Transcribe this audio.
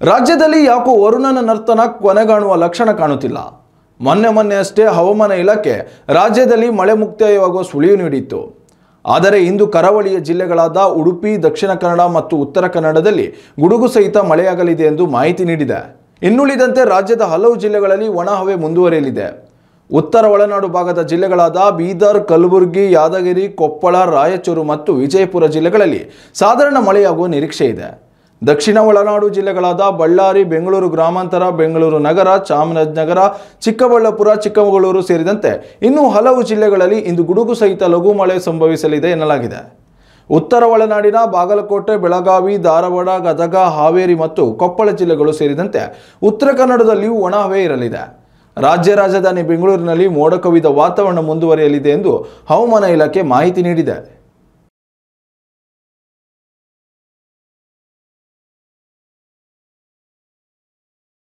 ರಾಜ್ಯದಲ್ಲಿ ಯಾಕೋ ವರುಣನ ನರ್ತನ ಕೊನೆಗಾಣುವ ಲಕ್ಷಣ ಕಾಣುತ್ತಿಲ್ಲ. ಮೊನ್ನೆಯಷ್ಟೇ ಹವಾಮಾನ ಇಲಾಖೆ ರಾಜ್ಯದಲ್ಲಿ ಮಳೆ ಮುಕ್ತಾಯವಾಗುವ ಸುಳಿವು ನೀಡಿತ್ತು. ಆದರೆ ಇಂದು ಕರಾವಳಿಯ ಜಿಲ್ಲೆಗಳಾದ ಉಡುಪಿ, ದಕ್ಷಿಣ ಕನ್ನಡ ಮತ್ತು ಉತ್ತರ ಕನ್ನಡದಲ್ಲಿ ಗುಡುಗು ಸಹಿತ ಮಳೆಯಾಗಲಿದೆ ಎಂದು ಮಾಹಿತಿ ನೀಡಿದೆ. ಇನ್ನುಳಿದಂತೆ ರಾಜ್ಯದ ಹಲವು ಜಿಲ್ಲೆಗಳಲ್ಲಿ ಒಣಹವೆ ಮುಂದುವರಿಯಲಿದೆ. ಉತ್ತರ ಒಳನಾಡು ಭಾಗದ ಜಿಲ್ಲೆಗಳಾದ ಬೀದರ್, ಕಲಬುರಗಿ, ಯಾದಗಿರಿ, ಕೊಪ್ಪಳ, ರಾಯಚೂರು ಮತ್ತು ವಿಜಯಪುರ ಜಿಲ್ಲೆಗಳಲ್ಲಿ ಸಾಧಾರಣ ಮಳೆಯಾಗುವ ನಿರೀಕ್ಷೆ ಇದೆ. ದಕ್ಷಿಣ ಒಳನಾಡು ಜಿಲ್ಲೆಗಳಾದ ಬಳ್ಳಾರಿ, ಬೆಂಗಳೂರು ಗ್ರಾಮಾಂತರ, ಬೆಂಗಳೂರು ನಗರ, ಚಾಮರಾಜನಗರ, ಚಿಕ್ಕಬಳ್ಳಾಪುರ, ಚಿಕ್ಕಮಗಳೂರು ಸೇರಿದಂತೆ ಇನ್ನೂ ಹಲವು ಜಿಲ್ಲೆಗಳಲ್ಲಿ ಇಂದು ಗುಡುಗು ಸಹಿತ ಲಘು ಮಳೆ ಸಂಭವಿಸಲಿದೆ ಎನ್ನಲಾಗಿದೆ. ಉತ್ತರ ಒಳನಾಡಿನ ಬಾಗಲಕೋಟೆ, ಬೆಳಗಾವಿ, ಧಾರವಾಡ, ಗದಗ, ಹಾವೇರಿ ಮತ್ತು ಕೊಪ್ಪಳ ಜಿಲ್ಲೆಗಳು ಸೇರಿದಂತೆ ಉತ್ತರ ಕನ್ನಡದಲ್ಲಿಯೂ ಒಣಹವೆ ಇರಲಿದೆ. ರಾಜ್ಯ ರಾಜಧಾನಿ ಬೆಂಗಳೂರಿನಲ್ಲಿ ಮೋಡ ಕವಿದ ವಾತಾವರಣ ಮುಂದುವರಿಯಲಿದೆ ಎಂದು ಹವಾಮಾನ ಇಲಾಖೆ ಮಾಹಿತಿ ನೀಡಿದೆ.